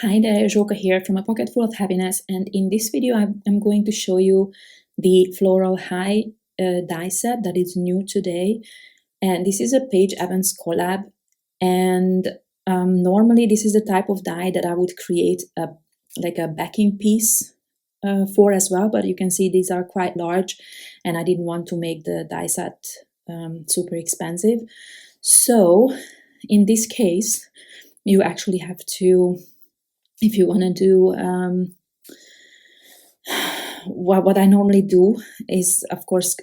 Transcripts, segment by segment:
Hi there, Joka here from A Pocket Full of Happiness, and in this video I'm going to show you the Floral High die set that is new today. And this is a Paige Evans collab, and normally this is the type of die that I would create like a backing piece for as well, but you can see these are quite large and I didn't want to make the die set super expensive. So in this case, you actually have to, if you want to do what I normally do is, of course,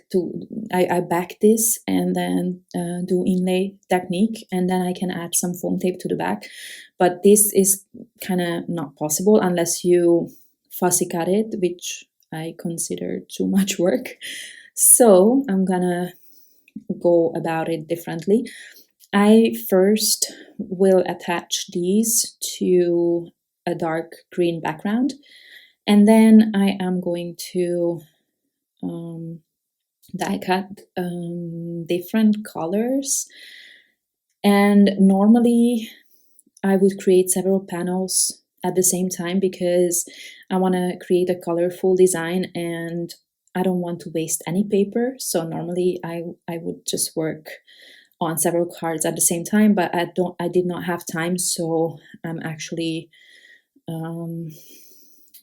I back this and then do inlay technique, and then I can add some foam tape to the back. But this is kind of not possible unless you fussy cut it, which I consider too much work. So I'm gonna go about it differently. I first will attach these to a dark green background, and then I am going to die cut different colors. And normally I would create several panels at the same time because I want to create a colorful design and I don't want to waste any paper. So normally I would just work on several cards at the same time, but I did not have time, so I'm actually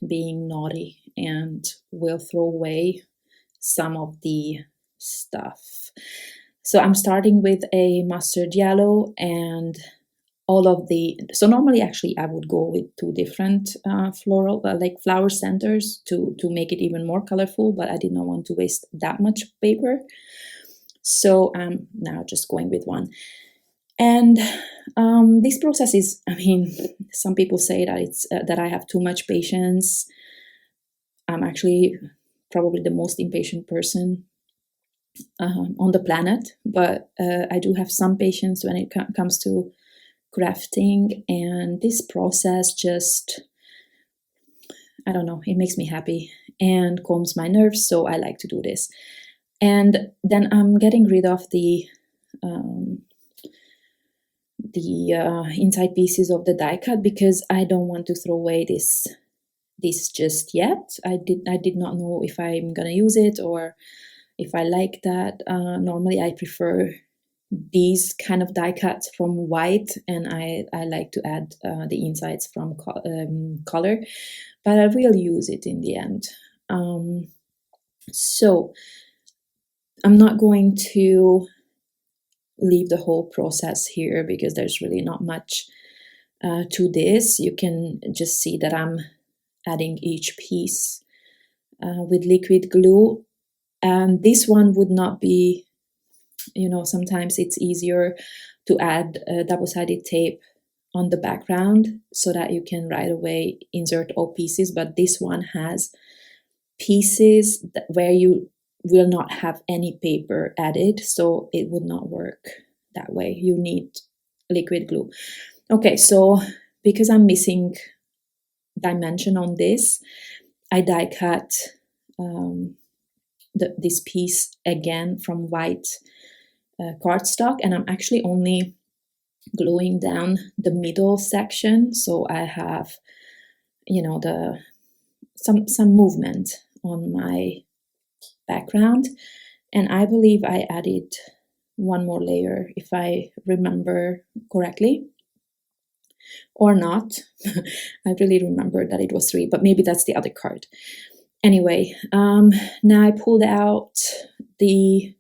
being naughty and will throw away some of the stuff. So I'm starting with a mustard yellow and all of the, so normally actually I would go with two different floral, like flower centers to make it even more colorful, but I did not want to waste that much paper. So I'm now just going with one. And this process is, I mean, some people say that it's that I have too much patience. I'm actually probably the most impatient person on the planet, but I do have some patience when it comes to crafting, and this process just, I don't know, it makes me happy and calms my nerves, so I like to do this. And then I'm getting rid of the inside pieces of the die cut because I don't want to throw away this just yet. I did not know if I'm gonna use it or if I like that. Normally I prefer these kind of die cuts from white, and I like to add the insides from color, but I will use it in the end. So I'm not going to leave the whole process here because there's really not much to this. You can just see that I'm adding each piece with liquid glue, and this one would not be, you know, sometimes it's easier to add double-sided tape on the background so that you can right away insert all pieces, but this one has pieces where you will not have any paper added, so it would not work that way. You need liquid glue. Okay, so because I'm missing dimension on this, I die cut this piece again from white cardstock, and I'm actually only gluing down the middle section, so I have, you know, some movement on my background. And I believe I added one more layer, if I remember correctly, or not. I really remember that it was 3, but maybe that's the other card. Anyway, now I pulled out the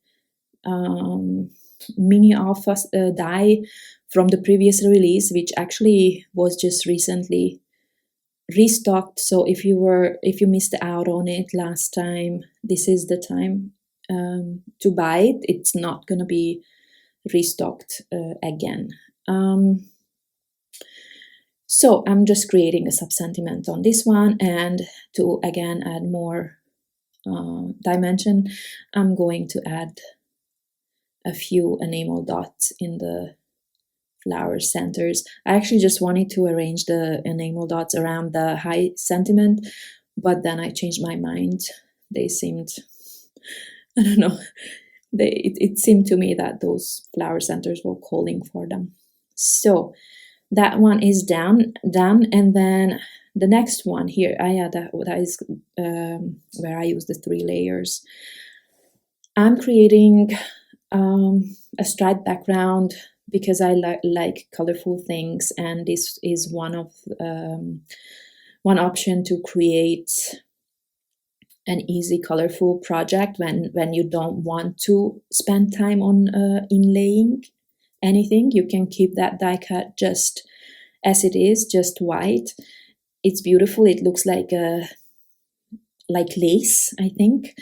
mini alpha die from the previous release, which actually was just recently restocked. So if you missed out on it last time, this is the time to buy it. It's not gonna be restocked again. So I'm just creating a sub-sentiment on this one, and to again add more dimension, I'm going to add a few enamel dots in the flower centers. I actually just wanted to arrange the enamel dots around the high sentiment, but then I changed my mind. They seemed, I don't know, it seemed to me that those flower centers were calling for them. So that one is done, and then the next one here, that is where I use the 3 layers. I'm creating a striped background because I like colorful things, and this is one option to create an easy colorful project when you don't want to spend time on inlaying anything. You can keep that die cut just as it is, just white. It's beautiful. It looks like lace, I think.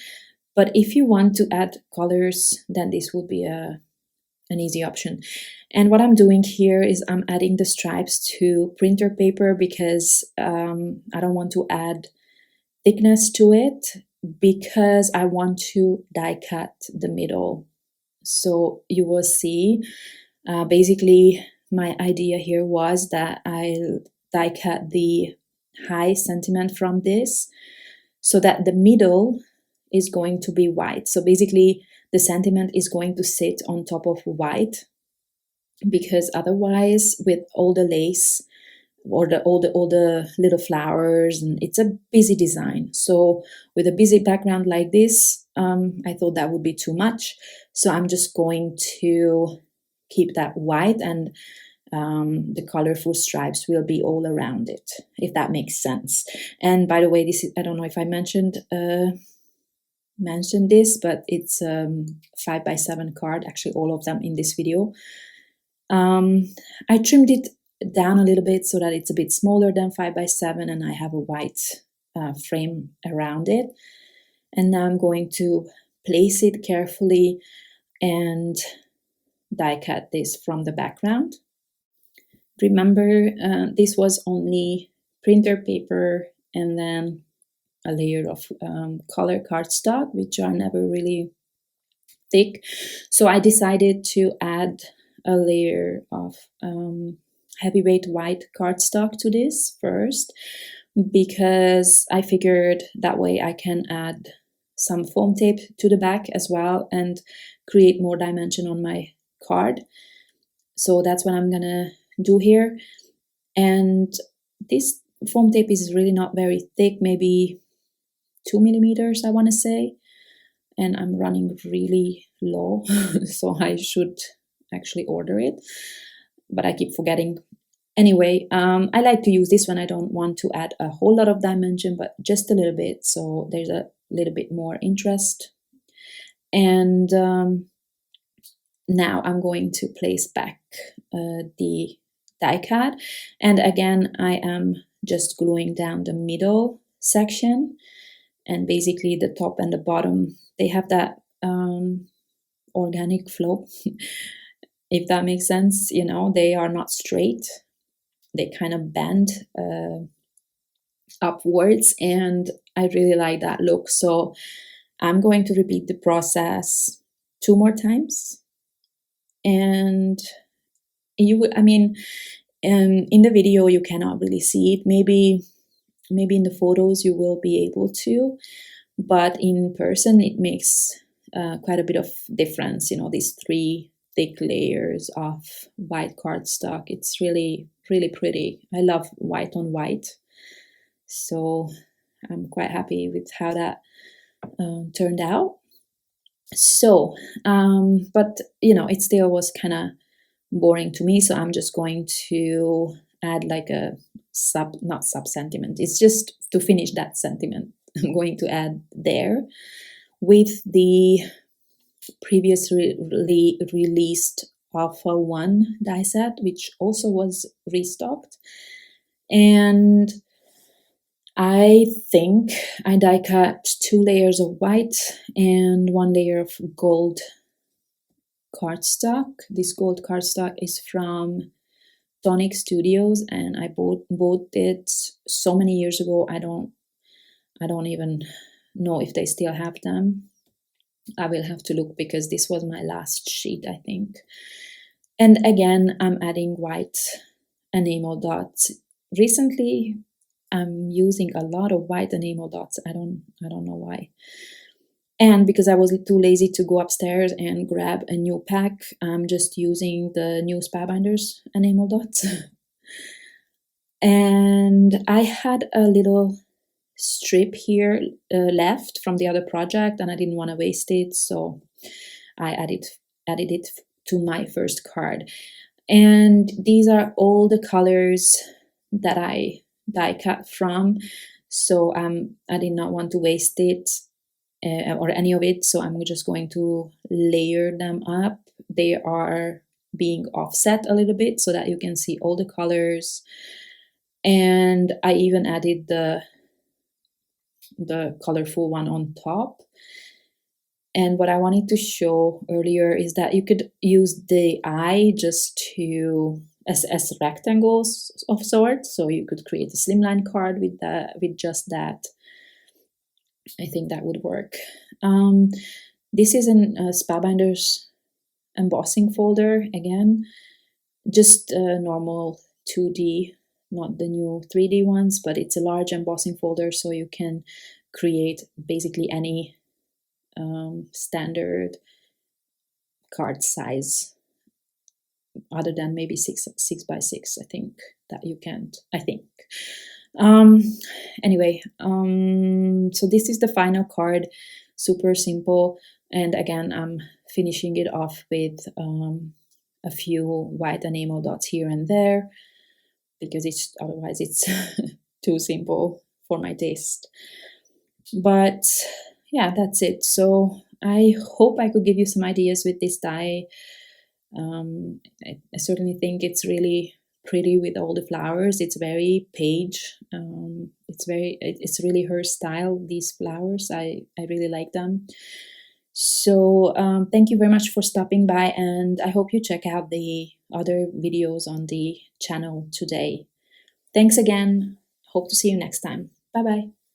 But if you want to add colors, then this would be an easy option. And what I'm doing here is I'm adding the stripes to printer paper because I don't want to add thickness to it, because I want to die cut the middle. So you will see, basically my idea here was that I'll die cut the high sentiment from this so that the middle is going to be white. So basically the sentiment is going to sit on top of white, because otherwise with all the lace or all the little flowers, and it's a busy design. So with a busy background like this, I thought that would be too much. So I'm just going to keep that white, and the colorful stripes will be all around it, if that makes sense. And by the way, this is, I don't know if I mentioned this, but it's 5x7 card, actually all of them in this video. I trimmed it down a little bit so that it's a bit smaller than 5x7, and I have a white frame around it. And now I'm going to place it carefully and die cut this from the background. Remember, this was only printer paper and then a layer of color cardstock, which are never really thick. So I decided to add a layer of heavyweight white cardstock to this first, because I figured that way I can add some foam tape to the back as well and create more dimension on my card. So that's what I'm gonna do here. And this foam tape is really not very thick, maybe 2 millimeters, I want to say. And I'm running really low, so I should actually order it, but I keep forgetting. Anyway, I like to use this when I don't want to add a whole lot of dimension, but just a little bit, so there's a little bit more interest. And now I'm going to place back the die cut, and again I am just gluing down the middle section, and basically the top and the bottom, they have that organic flow, if that makes sense. You know, they are not straight, they kind of bend upwards, and I really like that look. So I'm going to repeat the process 2 more times. And you would, I mean, in the video you cannot really see it. Maybe in the photos you will be able to, but in person it makes quite a bit of difference. You know, these 3 thick layers of white cardstock. It's really, really pretty. I love white on white, so I'm quite happy with how that turned out. So, but you know, it still was kind of boring to me, so I'm just going to add like a not sub sentiment, it's just to finish that sentiment. I'm going to add there with the previously released Alpha 1 die set, which also was restocked. And I think I die cut 2 layers of white and 1 layer of gold cardstock. This gold cardstock is from Tonic Studios, and I bought it so many years ago. I don't even know if they still have them. I will have to look, because this was my last sheet, I think. And again, I'm adding white enamel dots. Recently, I'm using a lot of white enamel dots. I don't know why. And because I was too lazy to go upstairs and grab a new pack, I'm just using the new Spellbinders enamel dots. And I had a little strip here left from the other project, and I didn't want to waste it, so I added it to my first card. And these are all the colors that I die cut from, so I did not want to waste it or any of it, so I'm just going to layer them up. They are being offset a little bit so that you can see all the colors, and I even added the colorful one on top. And what I wanted to show earlier is that you could use the eye just to as rectangles of sorts. So you could create a slimline card with just that. I think that would work. This is in Spellbinder's embossing folder again, just a normal 2D, not the new 3D ones, but it's a large embossing folder, so you can create basically any standard card size, other than maybe 6x6. I think that you can't. I think. Anyway, so this is the final card. Super simple, and again, I'm finishing it off with a few white enamel dots here and there, because otherwise it's too simple for my taste. But yeah, that's it. So I hope I could give you some ideas with this die. I certainly think it's really pretty with all the flowers. It's very Paige. It's really her style, these flowers. I really like them. So thank you very much for stopping by, and I hope you check out the other videos on the channel today. Thanks again. Hope to see you next time. Bye bye.